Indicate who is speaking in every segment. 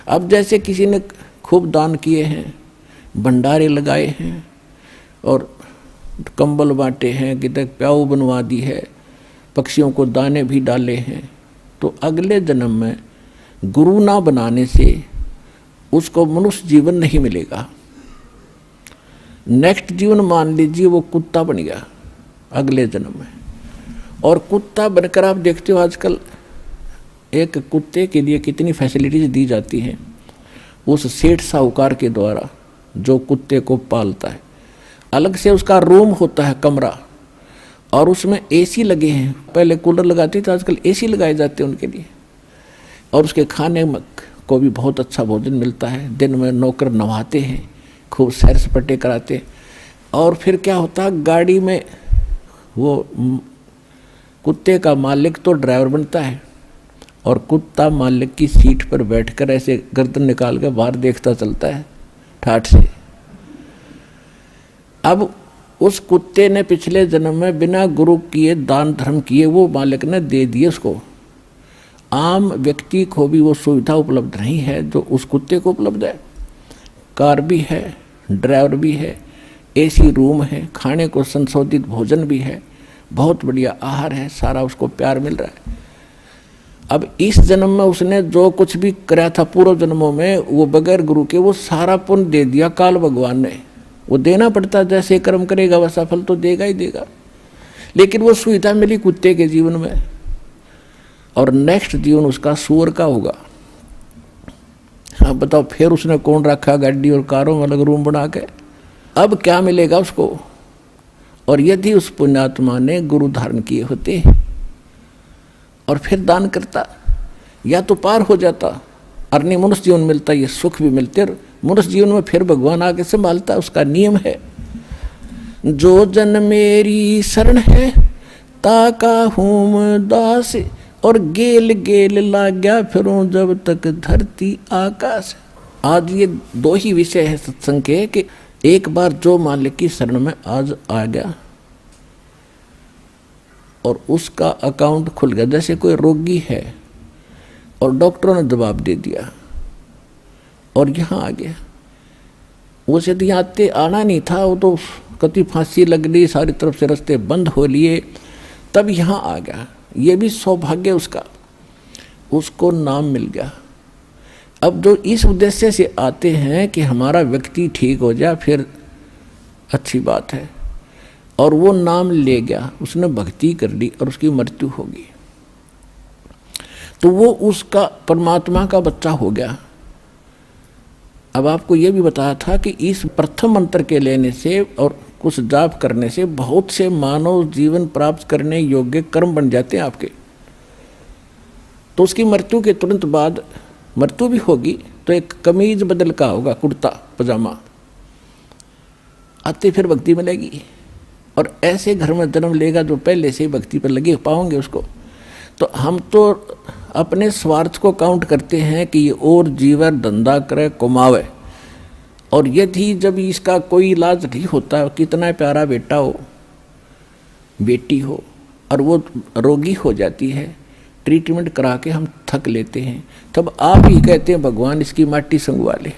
Speaker 1: अब जैसे किसी ने खूब दान किए हैं, भंडारे लगाए हैं और कंबल बांटे हैं, कितने प्याऊ बनवा दी है, पक्षियों को दाने भी डाले हैं, तो अगले जन्म में गुरु ना बनाने से उसको मनुष्य जीवन नहीं मिलेगा। नेक्स्ट जीवन मान लीजिए वो कुत्ता बन गया अगले जन्म में, और कुत्ता बनकर आप देखते हो आजकल एक कुत्ते के लिए कितनी फैसिलिटीज दी जाती हैं उस सेठ साहूकार के द्वारा जो कुत्ते को पालता है। अलग से उसका रूम होता है, कमरा, और उसमें एसी लगे हैं। पहले कूलर लगाते थे, आजकल एसी लगाए जाते हैं उनके लिए। और उसके खाने को भी बहुत अच्छा भोजन मिलता है। दिन में नौकर नवाते हैं, खूब सैर सपाटे कराते हैं। और फिर क्या होता है, गाड़ी में वो कुत्ते का मालिक तो ड्राइवर बनता है और कुत्ता मालिक की सीट पर बैठकर ऐसे गर्दन निकाल कर बाहर देखता चलता है ठाठ से। अब उस कुत्ते ने पिछले जन्म में बिना गुरु किए दान धर्म किए वो मालिक ने दे दिए उसको। आम व्यक्ति को भी वो सुविधा उपलब्ध नहीं है जो उस कुत्ते को उपलब्ध है। कार भी है, ड्राइवर भी है, एसी रूम है, खाने को संशोधित भोजन भी है, बहुत बढ़िया आहार है, सारा उसको प्यार मिल रहा है। अब इस जन्म में उसने जो कुछ भी कराया था पूर्व जन्मों में, वो बगैर गुरु के वो सारा पुण्य दे दिया काल भगवान ने। वो देना पड़ता, जैसे कर्म करेगा वैसा फल तो देगा ही देगा। लेकिन वो सुविधा मिली कुत्ते के जीवन में, और नेक्स्ट जीवन उसका सूअर का होगा। हाँ बताओ, फिर उसने कौन रखा गाड़ी और कारों में अलग रूम बना के, अब क्या मिलेगा उसको। और यदि उस पुण्यात्मा ने गुरु धारण किए होते और फिर दान करता, या तो पार हो जाता, अर्नी मनुष्य जीवन मिलता, ये सुख भी मिलते, और मनुष्य जीवन में फिर भगवान आगे संभालता। उसका नियम है, जो जन मेरी शरण है ताका हूँ दास, और गेल गेल लाग्या फिरूं जब तक धरती आकाश। आज ये दो ही विषय है सत्संग के, कि एक बार जो मालिक की शरण में आज आ गया और उसका अकाउंट खुल गया। जैसे कोई रोगी है और डॉक्टरों ने जवाब दे दिया और यहाँ आ गया, वो यदि यहाँ आना नहीं था, वो तो कति फांसी लग गई, सारी तरफ से रास्ते बंद हो लिए, तब यहाँ आ गया। ये भी सौभाग्य उसका, उसको नाम मिल गया। अब जो इस उद्देश्य से आते हैं कि हमारा व्यक्ति ठीक हो जाए, फिर अच्छी बात है, और वो नाम ले गया, उसने भक्ति कर ली और उसकी मृत्यु होगी, तो वो उसका परमात्मा का बच्चा हो गया। अब आपको ये भी बताया था कि इस प्रथम मंत्र के लेने से और कुछ जाप करने से बहुत से मानव जीवन प्राप्त करने योग्य कर्म बन जाते हैं आपके। तो उसकी मृत्यु के तुरंत बाद मृत्यु भी होगी तो एक कमीज बदल का होगा, कुर्ता पजामा, आते फिर भक्ति मिलेगी। और ऐसे घर में जन्म लेगा जो पहले से ही भक्ति पर लगे पाओगे उसको। तो हम तो अपने स्वार्थ को काउंट करते हैं कि ये और जीवन धंधा करे कमावे, और यदि जब इसका कोई इलाज नहीं होता, कितना प्यारा बेटा हो बेटी हो और वो रोगी हो जाती है, ट्रीटमेंट करा के हम थक लेते हैं, तब आप ही कहते हैं भगवान इसकी माटी संगवा ले।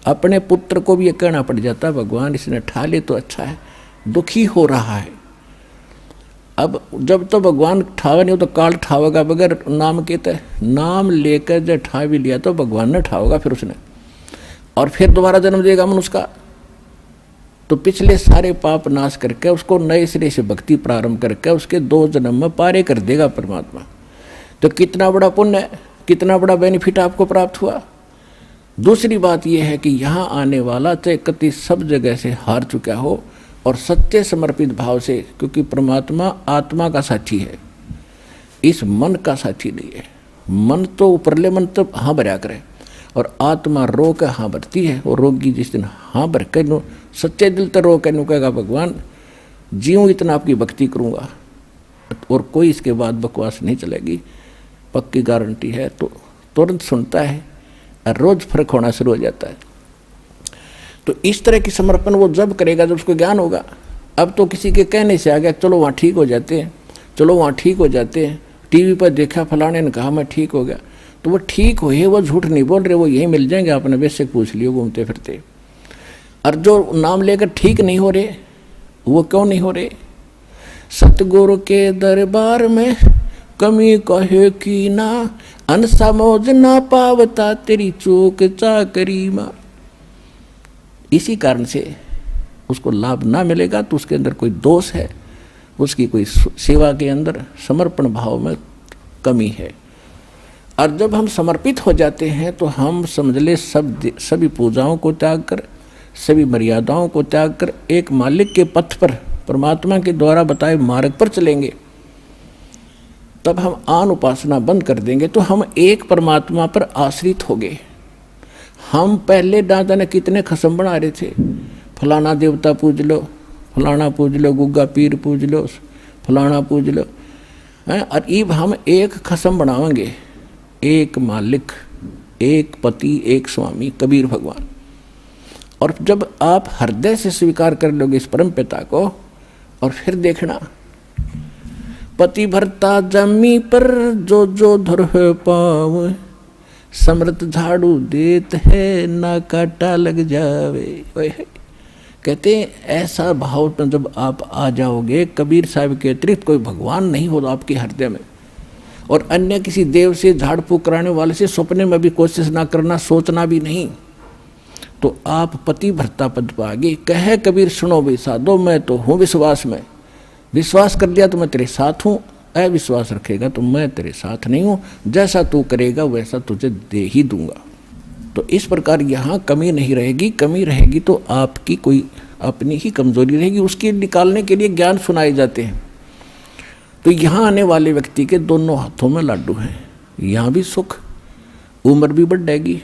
Speaker 1: अपने पुत्र को भी ये कहना पड़ जाता, भगवान इसने ठा ले तो अच्छा है, दुखी हो रहा है। अब जब तो भगवान ठावा नहीं हो तो काल ठावेगा बगैर नाम के। तय नाम लेकर जब ठा भी लिया तो भगवान ने ठावेगा फिर उसने, और फिर दोबारा जन्म देगा मनुष्य का। तो पिछले सारे पाप नाश करके उसको नए सिरे से भक्ति प्रारंभ करके उसके 2 जन्म में पारे कर देगा परमात्मा। तो कितना बड़ा पुण्य है, कितना बड़ा बेनिफिट आपको प्राप्त हुआ। दूसरी बात यह है कि यहाँ आने वाला चाहे कति सब जगह से हार चुका हो और सत्य समर्पित भाव से, क्योंकि परमात्मा आत्मा का साथी है, इस मन का साथी नहीं है। मन तो ऊपरले मन तो हाँ भरा करे, और आत्मा रो के हाँ भरती है। और रोगी जिस दिन हाँ भर के नो सच्चे दिल तो रो के नो कहेगा भगवान जीऊँ इतना आपकी भक्ति करूँगा, और कोई इसके बाद बकवास नहीं चलेगी, पक्की गारंटी है। तो तुरंत सुनता है और रोज फर्क होना शुरू हो जाता है। तो इस तरह की समर्पण वो जब करेगा जब उसको ज्ञान होगा। अब तो किसी के कहने से आ गया चलो वहाँ ठीक हो जाते हैं, चलो वहाँ ठीक हो जाते हैं, टीवी पर देखा फलाने ने कहा मैं ठीक हो गया, तो वो ठीक हुए, वो झूठ नहीं बोल रहे, वो यही मिल जाएंगे, आपने वैसे पूछ लियो घूमते फिरते। और जो नाम लेकर ठीक नहीं हो रहे, वो क्यों नहीं हो रहे? सतगुरु के दरबार में कमी कहे की ना, अनसमोज ना पावता तेरी चूक चाकरी मां। इसी कारण से उसको लाभ ना मिलेगा तो उसके अंदर कोई दोष है, उसकी कोई सेवा के अंदर समर्पण भाव में कमी है। और जब हम समर्पित हो जाते हैं तो हम समझ ले सभी पूजाओं को त्याग कर, सभी मर्यादाओं को त्याग कर एक मालिक के पथ पर, परमात्मा के द्वारा बताए मार्ग पर चलेंगे। तब हम आन उपासना बंद कर देंगे तो हम एक परमात्मा पर आश्रित हो गए। हम पहले दादा ने कितने खसम बना रहे थे, फलाना देवता पूज लो, फलाना पूज लो, गुग्गा पीर पूज लो, फलाना पूज लो, और अब हम एक खसम बनाएंगे, एक मालिक, एक पति, एक स्वामी, कबीर भगवान। और जब आप हृदय से स्वीकार कर लोगे इस परम पिता को, और फिर देखना, पति भरता जमी पर जो जो धर पाव, समृत झाड़ू देत है ना काटा लग जावे। कहते हैं ऐसा भाव में जब आप आ जाओगे, कबीर साहब के अतिरिक्त कोई भगवान नहीं होगा आपके हृदय में, और अन्य किसी देव से, झाड़ फूक कराने वाले से स्वप्ने में भी कोशिश ना करना, सोचना भी नहीं, तो आप पति भरता पद पाओगे। कहे कबीर सुनो भी साधो, मैं तो हूँ विश्वास में, विश्वास कर लिया तो मैं तेरे साथ हूँ, अविश्वास रखेगा तो मैं तेरे साथ नहीं हूँ, जैसा तू करेगा वैसा तुझे दे ही दूंगा। तो इस प्रकार यहाँ कमी नहीं रहेगी। कमी रहेगी तो आपकी कोई अपनी ही कमजोरी रहेगी, उसके निकालने के लिए ज्ञान सुनाए जाते हैं। तो यहाँ आने वाले व्यक्ति के दोनों हाथों में लाडू हैं, यहाँ भी सुख, उम्र भी बढ़ेगी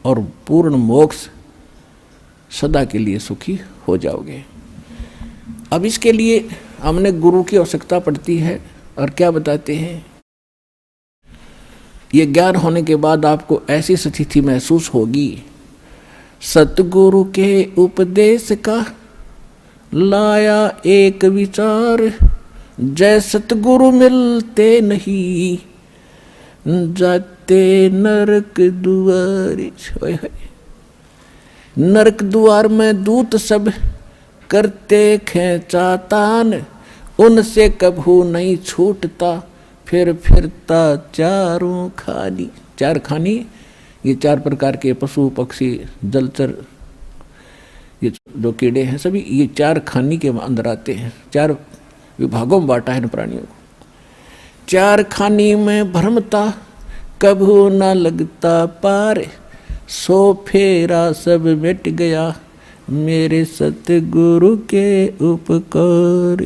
Speaker 1: और पूर्ण मोक्ष, सदा के लिए सुखी हो जाओगे। अब इसके लिए हमने गुरु की आवश्यकता पड़ती है। और क्या बताते हैं, ये ज्ञान होने के बाद आपको ऐसी स्थिति महसूस होगी, सतगुरु के उपदेश का लाया एक विचार, जय सतगुरु मिलते नहीं जाते नरक दुआर। नरक द्वार में दूत सब करते खेचातान, उनसे कभू नहीं छूटता फिर फिरता चारों खानी। चार खानी, ये चार प्रकार के पशु पक्षी जलचर, ये जो कीड़े हैं सभी ये चार खानी के अंदर आते हैं। चार विभागों में बांटा है इन प्राणियों को। चार खानी में भ्रमता कभू न लगता पार, सो फेरा सब मिट गया मेरे सतगुरु के उपकार।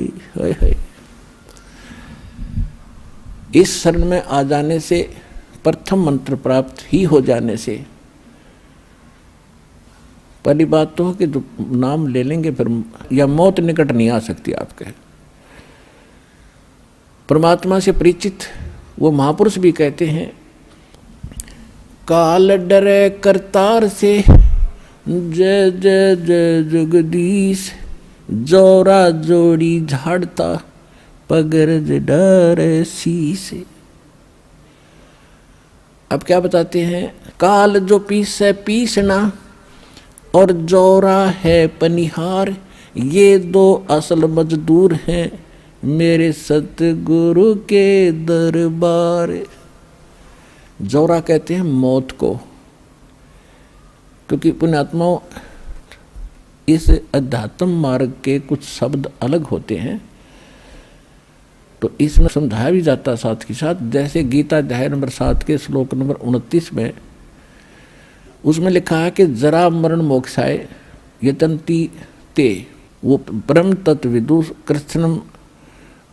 Speaker 1: इस शरण में आ जाने से, प्रथम मंत्र प्राप्त ही हो जाने से, पहली बात तो कि जो नाम ले लेंगे फिर या मौत निकट नहीं आ सकती आपके। परमात्मा से परिचित वो महापुरुष भी कहते हैं, काल डरे करतार से जय जय जय जगदीश, जोरा जोड़ी झाड़ता पगरज डरे शीश। अब क्या बताते हैं, काल जो पीसे पीसना और जोरा है पनिहार, ये दो असल मजदूर हैं मेरे सतगुरु के दरबार। जोरा कहते हैं मौत को, क्योंकि पुण्यात्माओं इस अध्यात्म मार्ग के कुछ शब्द अलग होते हैं, तो इसमें समझाया भी जाता है साथ के साथ। जैसे गीता अध्याय नंबर 7 के श्लोक नंबर 29 में उसमें लिखा है कि जरा मरण मोक्षाय यतन्ति ते, वो परम तत्व विदु कृष्णम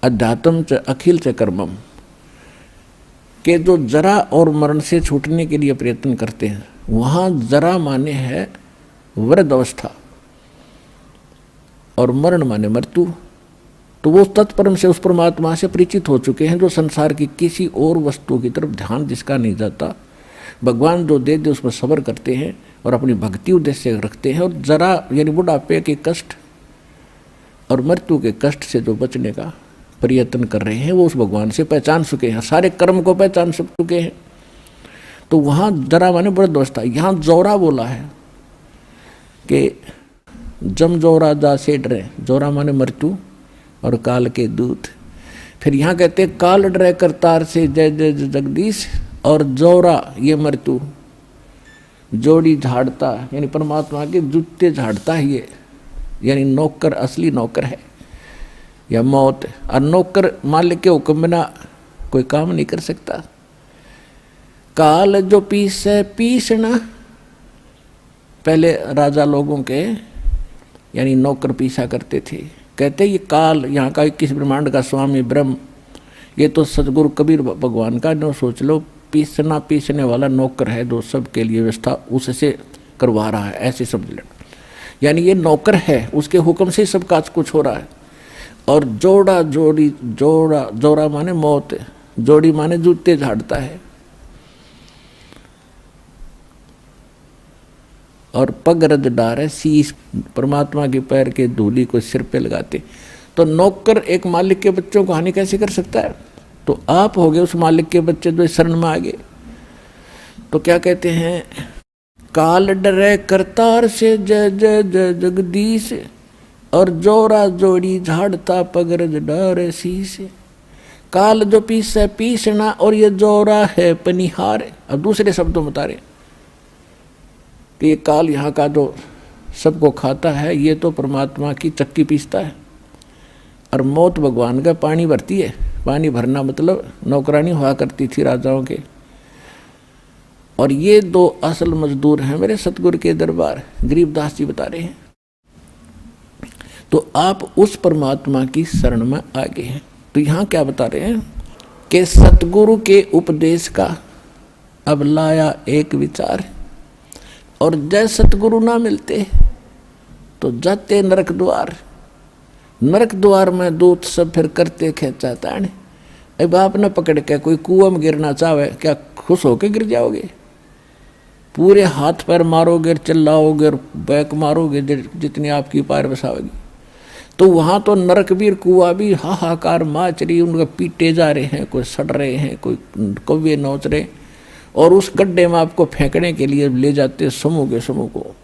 Speaker 1: अध्यात्म च अखिल च कर्मम, के जो जरा और मरण से छूटने के लिए प्रयत्न करते हैं, वहाँ जरा माने है वृद्ध अवस्था और मरण माने मृत्यु। तो वो तत्परम से उस परमात्मा से परिचित हो चुके हैं, जो संसार की किसी और वस्तु की तरफ ध्यान जिसका नहीं जाता, भगवान जो दे दे उस पर सब्र करते हैं और अपनी भक्ति उद्देश्य रखते हैं। और जरा यानी बुढ़ापे के कष्ट और मृत्यु के कष्ट से जो बचने का प्रयत्न कर रहे हैं, वो उस भगवान से पहचान चुके हैं, सारे कर्म को पहचान चुके हैं। तो वहाँ जरा माने बड़ा दोष था। यहाँ जोरा बोला है कि जम जोरा जा से डरे, जोरा माने मृत्यु और काल के दूत। फिर यहाँ कहते काल डरे करतार से जय जय जगदीश, और जोरा ये मृत्यु, जोड़ी झाड़ता यानी परमात्मा के जूते झाड़ता है ये, यानी नौकर असली नौकर है या मौत। और नौकर मालिक के हुक्म बिना कोई काम नहीं कर सकता। काल जो पीसे पीसना, पहले राजा लोगों के यानी नौकर पीसा करते थे। कहते ये काल यहाँ का 21 ब्रह्मांड का स्वामी ब्रह्म, ये तो सतगुरु कबीर भगवान का जो सोच लो पीसना पीसने वाला नौकर है, जो सबके लिए व्यवस्था उससे करवा रहा है, ऐसे समझ लो। यानी ये नौकर है, उसके हुक्म से सब काज कुछ हो रहा है। और जोड़ा जोड़ी, जोड़ा जोड़ा माने मौत, जोड़ी माने जूते झाड़ता है। और पग रद डारे शीश, परमात्मा के पैर के धूली को सिर पे लगाते। तो नौकर एक मालिक के बच्चों को हानि कैसे कर सकता है? तो आप हो गए उस मालिक के बच्चे जो शरण में आ गए। तो क्या कहते हैं, काल डरे करतार से जय जय जय जगदीश, और जोरा जोड़ी झाड़ता पग रद डारे शीश। काल जो पीसे पीसना, और ये जोरा है पनिहार। अब दूसरे शब्दों बता रहे कि ये काल यहाँ का जो सबको खाता है, ये तो परमात्मा की चक्की पीसता है। और मौत भगवान का पानी भरती है। पानी भरना मतलब नौकरानी हुआ करती थी राजाओं के। और ये दो असल मजदूर हैं मेरे सतगुरु के दरबार, गरीबदास जी बता रहे हैं। तो आप उस परमात्मा की शरण में आ गए हैं। तो यहाँ क्या बता रहे हैं कि सतगुरु के उपदेश का अब लाया एक विचार, और जय सतगुरु ना मिलते तो जाते नरक द्वार। नरक द्वार में दूत सब फिर करते खेचा ताने। अब आप न पकड़ के कोई कुआं में गिरना चाहे, क्या खुश होके गिर जाओगे? पूरे हाथ पैर मारोगे, चिल्लाओगे और बैक मारोगे जितनी आपकी पैर बसाओगी। तो वहाँ तो नरक भी कुआं भी हाहाकार माच रही, उनका पीटे जा रहे हैं, कोई सड़ रहे हैं, कोई कौवे नोच रहे, और उस गड्ढे में आपको फेंकने के लिए ले जाते समूह के समूह को।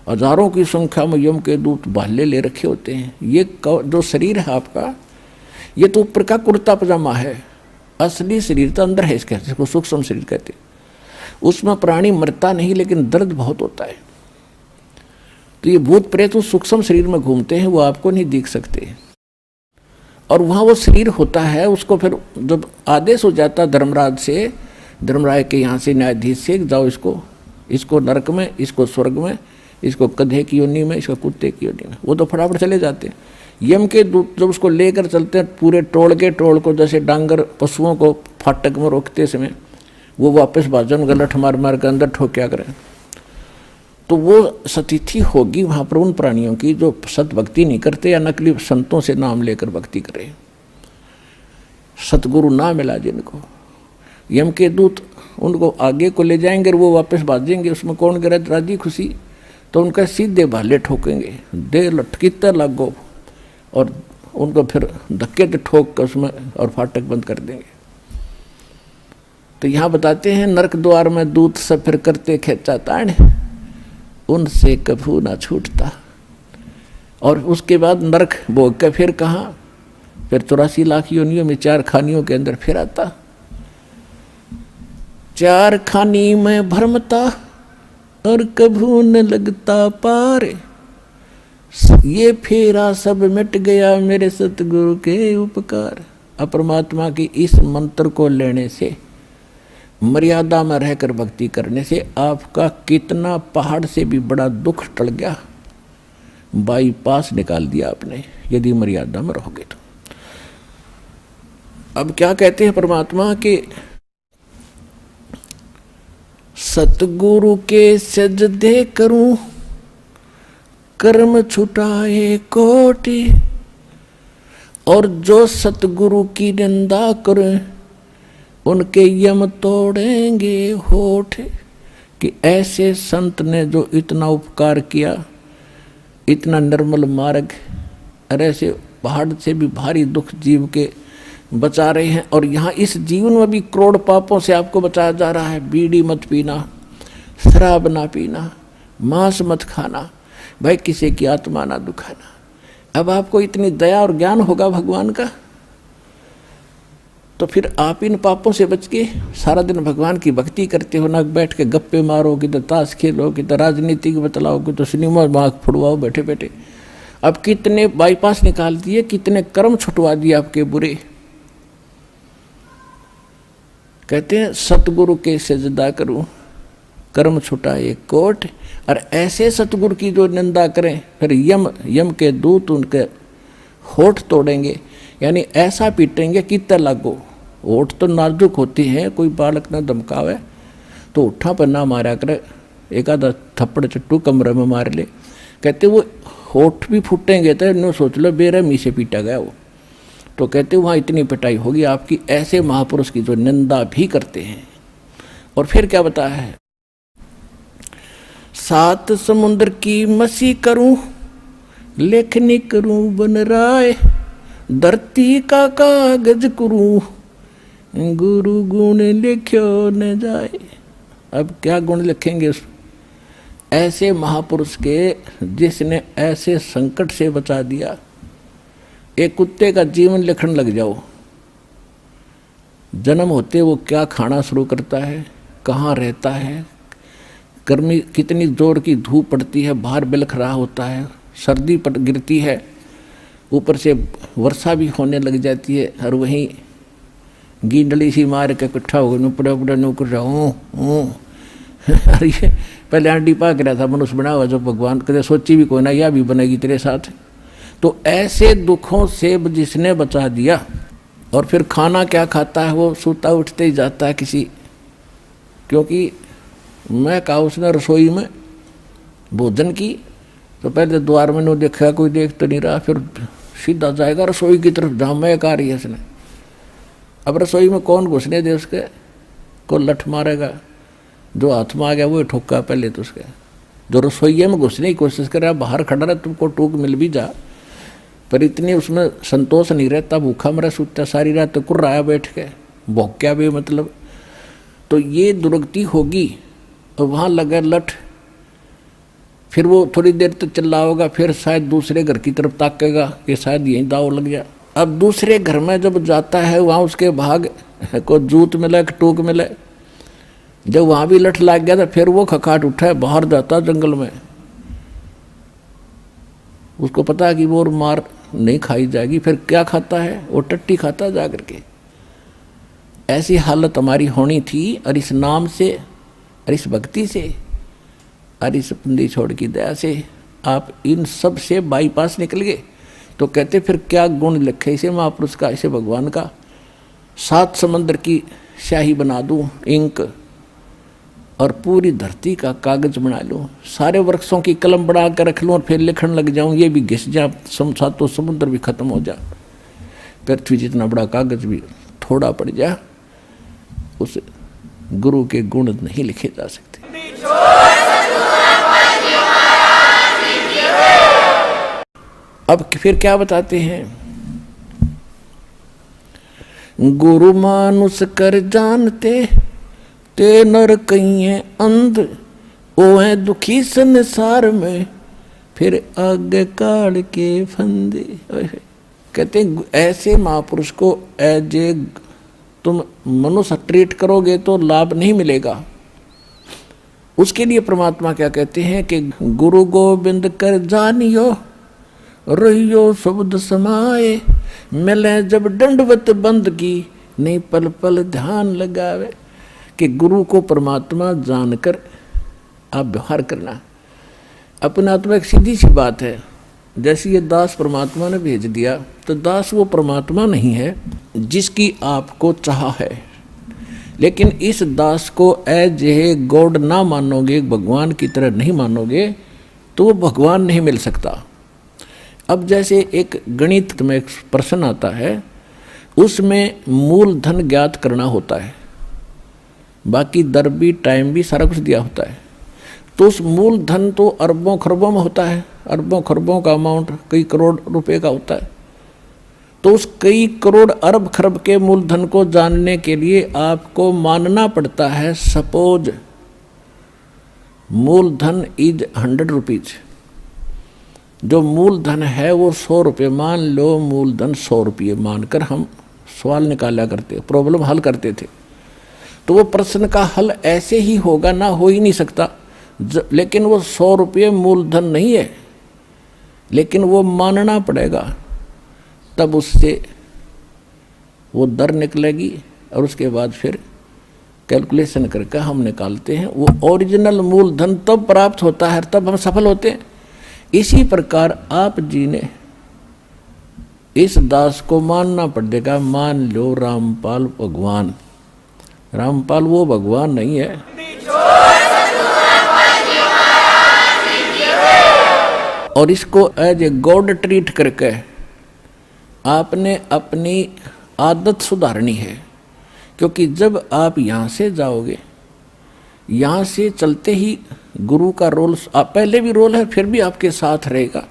Speaker 1: हजारों की संख्या में यम के दूत भाले ले रखे होते हैं। ये जो शरीर है आपका, ये तो ऊपर का कुर्ता पजामा है, असली शरीर तो अंदर है इसके, जिसको सूक्ष्म शरीर कहते हैं। उसमें प्राणी मरता नहीं, लेकिन दर्द बहुत होता है। तो ये भूत प्रेत उस सूक्ष्म शरीर में घूमते हैं, वो आपको नहीं दिख सकते। और वहाँ वो शरीर होता है, उसको फिर जब आदेश हो जाता धर्मराज से, धर्मराज के यहाँ से न्यायाधीश से, जाओ इसको नरक में, इसको स्वर्ग में, इसको गधे की योनि में, इसको कुत्ते की योनि में, वो तो फटाफट चले जाते हैं। यम के दूत जब उसको लेकर चलते हैं पूरे टोल के टोल को, जैसे डांगर पशुओं को फाटक में रोकते समय वो वापस भाजन गलठ मार मार कर अंदर ठोक्या करें, तो वो स्थिति होगी वहाँ पर उन प्राणियों की जो सत भक्ति नहीं करते या नकली संतों से नाम लेकर भक्ति करे। सतगुरु ना मिला जिनको, यम के दूत उनको आगे को ले जाएंगे और वो वापस भाजेंगे। उसमें कौन करे राजी खुशी? तो उनका सीधे भाले ठोकेंगे, दे लटकीते लागो, और उनको फिर धक्के से ठोक कर उसमें और फाटक बंद कर देंगे। तो यहाँ बताते हैं नरक द्वार में दूत सब फिर करते खेचा ताण, उनसे कभू ना छूटता। और उसके बाद नरक भोग के फिर कहाँ? फिर 84 लाख योनियों में 4 खानियों के अंदर फिर आता। 4 खानी में भरमता और कभू न लगता पार, ये फेरा सब मिट गया मेरे सतगुरु के उपकार। अपरमात्मा की इस मंत्र को लेने से, मर्यादा में रहकर भक्ति करने से आपका कितना पहाड़ से भी बड़ा दुख टल गया, बाईपास निकाल दिया आपने, यदि मर्यादा में रहोगे तो। अब क्या कहते हैं परमात्मा के, सतगुरु के सजदे करूं कर्म छुटाए कोटि, और जो सतगुरु की निंदा करे उनके यम तोड़ेंगे होठ। कि ऐसे संत ने जो इतना उपकार किया, इतना निर्मल मार्ग, और ऐसे पहाड़ से भी भारी दुख जीव के बचा रहे हैं। और यहाँ इस जीवन में भी करोड़ पापों से आपको बचाया जा रहा है। बीड़ी मत पीना, शराब ना पीना, मांस मत खाना, भाई किसी की आत्मा ना दुखाना। अब आपको इतनी दया और ज्ञान होगा भगवान का, तो फिर आप इन पापों से बच के सारा दिन भगवान की भक्ति करते हो, ना बैठ के गप्पे मारो, किधर ताश खेलो, किधर राजनीति बतलाओ, किधर सिनेमा मार्ग फुड़वाओ बैठे बैठे। अब कितने बाईपास निकाल दिए, कितने कर्म छुटवा दिए आपके बुरे। कहते हैं सतगुरु के सजदा करूं, कर्म छुटा एक कोट। और ऐसे सतगुरु की जो निंदा करें, फिर यम के दूत उनके होठ तोड़ेंगे, यानी ऐसा पीटेंगे कि तय लागो। होठ तो नाजुक होती हैं, कोई बालक ना धमकावे तो उठा पर ना मारा करे, एक आधा थप्पड़ चट्टू कमरे में मार ले। कहते वो होठ भी फूटेंगे तो नो सोच लो बेरहमी से पीटा गया वो। तो कहते वहाँ इतनी पिटाई होगी आपकी, ऐसे महापुरुष की जो निंदा भी करते हैं। और फिर क्या बताया है, सात समुद्र की मसी करूं, लेखनी करूं बन राय, धरती का कागज करूं, गुरु गुण लिख्यो न जाए। अब क्या गुण लिखेंगे उस ऐसे महापुरुष के, जिसने ऐसे संकट से बचा दिया। एक कुत्ते का जीवन लिखने लग जाओ, जन्म होते वो क्या खाना शुरू करता है, कहाँ रहता है, गर्मी कितनी जोर की धूप पड़ती है, बाहर बिलख रहा होता है, सर्दी पट गिरती है, ऊपर से वर्षा भी होने लग जाती है, और वहीं गींडली सी मार के इकट्ठा हो गए नुपड़ा उपड़ा नौकर जाऊँ। अरे ये पहले आंटी पाक रहा था मनुष्य बना हुआ, जो भगवान कदे सोची भी कोई ना, यह भी बनेगी तेरे साथ। तो ऐसे दुखों से जिसने बचा दिया। और फिर खाना क्या खाता है, वो सोता उठते ही जाता है किसी, क्योंकि मैं कहा उसने रसोई में भोजन की, तो पहले द्वार में नहीं देखा, कोई देख तो नहीं रहा, फिर सीधा जाएगा रसोई की तरफ जहाँ मैं आ रही है इसने। अब रसोई में कौन घुसने दे उसके, को लठ मारेगा, जो हाथ में आ गया वो ठोका पहले तो उसके। जो रसोई में घुसने की कोशिश कर रहा है, बाहर खड़ा रहा, तुमको टूक मिल भी जा, पर इतनी उसमें संतोष नहीं रहता, भूखा मरा सूता सारी रात, तो कुर्रा आया बैठ के भौक्या भी मतलब। तो ये दुर्गति होगी, और वहाँ लगा लठ, फिर वो थोड़ी देर तक चिल्ला होगा, फिर शायद दूसरे घर की तरफ ताकेगा कि शायद यहीं दाव लग गया। अब दूसरे घर में जब जाता है, वहाँ उसके भाग को जूत मिले, टूक मिले, जब वहाँ भी लठ लग गया, तो फिर वो खखाट उठा है, बाहर जाता जंगल में। उसको पता है कि वो मार नहीं खाई जाएगी, फिर क्या खाता है, वो टट्टी खाता जा करके। ऐसी हालत हमारी होनी थी, और इस नाम से, और इस भक्ति से, और इस बंदी छोड़ की दया से आप इन सब से बाईपास निकल गए। तो कहते फिर क्या गुण लिखे इसे महापुरुष का, इसे भगवान का। सात समंदर की स्याही बना दूं इंक, और पूरी धरती का कागज बना लूं, सारे वृक्षों की कलम बना कर रख लूं, और फिर लिखने लग जाऊं, ये भी घिस जा, सातों समुद्र भी खत्म हो जा, पृथ्वी जितना बड़ा कागज भी थोड़ा पड़ जा, उस गुरु के गुण नहीं लिखे जा सकते। अब फिर क्या बताते हैं, गुरु मानुष कर जानते, ते नर कहीं अंध, ओ है दुखी संसार में, फिर आगे काढ़ के फंदे। कहते हैं ऐसे महापुरुष को एज ए तुम मनुष्य ट्रीट करोगे तो लाभ नहीं मिलेगा। उसके लिए परमात्मा क्या कहते हैं कि गुरु गोविंद कर जानियो, रहियो शब्द समाए, मिले जब दंडवत बंद की, नहीं पल पल ध्यान लगावे। कि गुरु को परमात्मा जानकर आप व्यवहार करना। अपना तो एक सीधी सी बात है, जैसे ये दास परमात्मा ने भेज दिया, तो दास वो परमात्मा नहीं है जिसकी आपको चाह है। लेकिन इस दास को एज ए गॉड ना मानोगे, भगवान की तरह नहीं मानोगे, तो वो भगवान नहीं मिल सकता। अब जैसे एक गणित में एक प्रश्न आता है, उसमें मूलधन ज्ञात करना होता है, बाकी दर भी टाइम भी सारा कुछ दिया होता है। तो उस मूलधन तो अरबों खरबों में होता है, अरबों खरबों का अमाउंट कई करोड़ रुपए का होता है। तो उस कई करोड़ अरब खरब के मूलधन को जानने के लिए आपको मानना पड़ता है सपोज मूलधन इज 100 रुपीज। जो मूलधन है वो 100 रुपये, मान लो मूलधन 100 रुपये मानकर हम सवाल निकाला करते, प्रॉब्लम हल करते थे। तो वो प्रश्न का हल ऐसे ही होगा, ना हो ही नहीं सकता। लेकिन वो 100 रुपये मूलधन नहीं है, लेकिन वो मानना पड़ेगा, तब उससे वो दर निकलेगी और उसके बाद फिर कैलकुलेशन करके हम निकालते हैं। वो ओरिजिनल मूलधन तब प्राप्त होता है, तब हम सफल होते हैं। इसी प्रकार आप जी ने इस दास को मानना पड़ेगा। मान लो रामपाल भगवान, रामपाल वो भगवान नहीं है, और इसको एज ए गॉड ट्रीट करके आपने अपनी आदत सुधारनी है। क्योंकि जब आप यहाँ से जाओगे, यहाँ से चलते ही गुरु का रोल पहले भी रोल है, फिर भी आपके साथ रहेगा।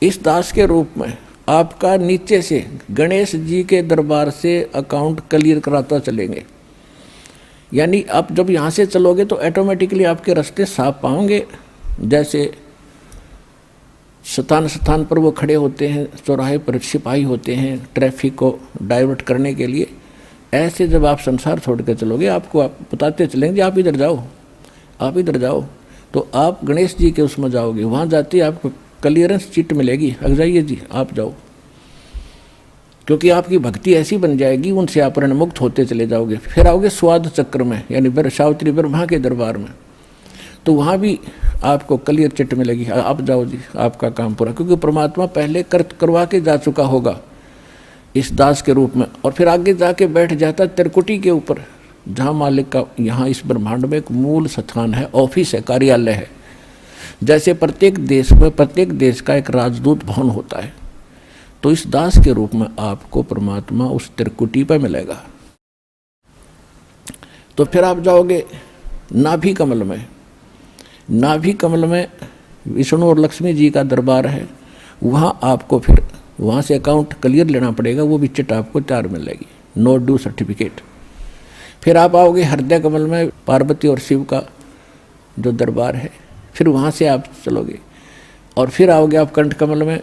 Speaker 1: इस दास के रूप में आपका नीचे से गणेश जी के दरबार से अकाउंट क्लियर कराता चलेंगे। यानी आप जब यहाँ से चलोगे तो ऑटोमेटिकली आपके रास्ते साफ पाओगे। जैसे स्थान स्थान पर वो खड़े होते हैं, चौराहे पर सिपाही होते हैं ट्रैफिक को डाइवर्ट करने के लिए, ऐसे जब आप संसार छोड़ कर चलोगे आपको आप बताते चलेंगे आप इधर जाओ, आप इधर जाओ, तो आप गणेश जी के उसमें जाओगे। वहाँ जाते ही आपको क्लियरेंस चिट मिलेगी, अग जाइए जी आप जाओ। क्योंकि आपकी भक्ति ऐसी बन जाएगी, उनसे आप ऋण मुक्त होते चले जाओगे। फिर आओगे स्वाद चक्र में, यानी सावित्री ब्रह्मा के दरबार में, तो वहाँ भी आपको क्लियर चिट मिलेगी, आप जाओ जी आपका काम पूरा। क्योंकि परमात्मा पहले करवा के जा चुका होगा इस दास के रूप में, और फिर आगे जाके बैठ जाता त्रिकुटी के ऊपर, जहाँ मालिक का यहाँ इस ब्रह्मांड में एक मूल स्थान है, ऑफिस है, कार्यालय है। जैसे प्रत्येक देश में प्रत्येक देश का एक राजदूत भवन होता है, तो इस दास के रूप में आपको परमात्मा उस त्रिकुटी पर मिलेगा। तो फिर आप जाओगे नाभि कमल में, नाभि कमल में विष्णु और लक्ष्मी जी का दरबार है। वहाँ आपको फिर वहाँ से अकाउंट क्लियर लेना पड़ेगा, वो भी चिट आपको 4 मिलेगी, नो ड्यू सर्टिफिकेट। फिर आप आओगे हृदय कमल में, पार्वती और शिव का जो दरबार है, फिर वहाँ से आप चलोगे और फिर आओगे आप कंठ कमल में,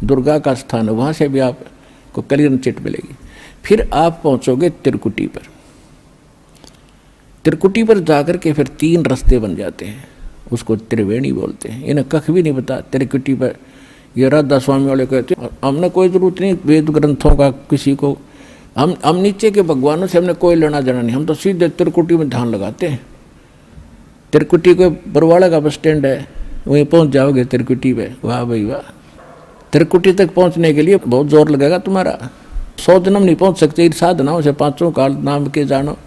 Speaker 1: दुर्गा का स्थान है, वहाँ से भी आपको क्लियर चिट मिलेगी। फिर आप पहुँचोगे त्रिकुटी पर। त्रिकुटी पर जाकर के फिर 3 रास्ते बन जाते हैं, उसको त्रिवेणी बोलते हैं। इन्हें कख भी नहीं पता त्रिकुटी पर। ये राधा स्वामी वाले कहते हैं हमने कोई ज़रूरत नहीं वेद ग्रंथों का किसी को, हम नीचे के भगवानों से हमने कोई लेना देना नहीं, हम तो सीधे त्रिकुटी में ध्यान लगाते हैं। त्रिकुटी को बरवाड़ा का बस स्टैंड है, वहीं पहुंच जाओगे त्रिकुटी पे। वाह भाई वाह, त्रिकुटी तक पहुंचने के लिए बहुत जोर लगेगा तुम्हारा, 100 जन्म नहीं पहुंच सकते। साधनाओं से 5 काल नाम के जानो।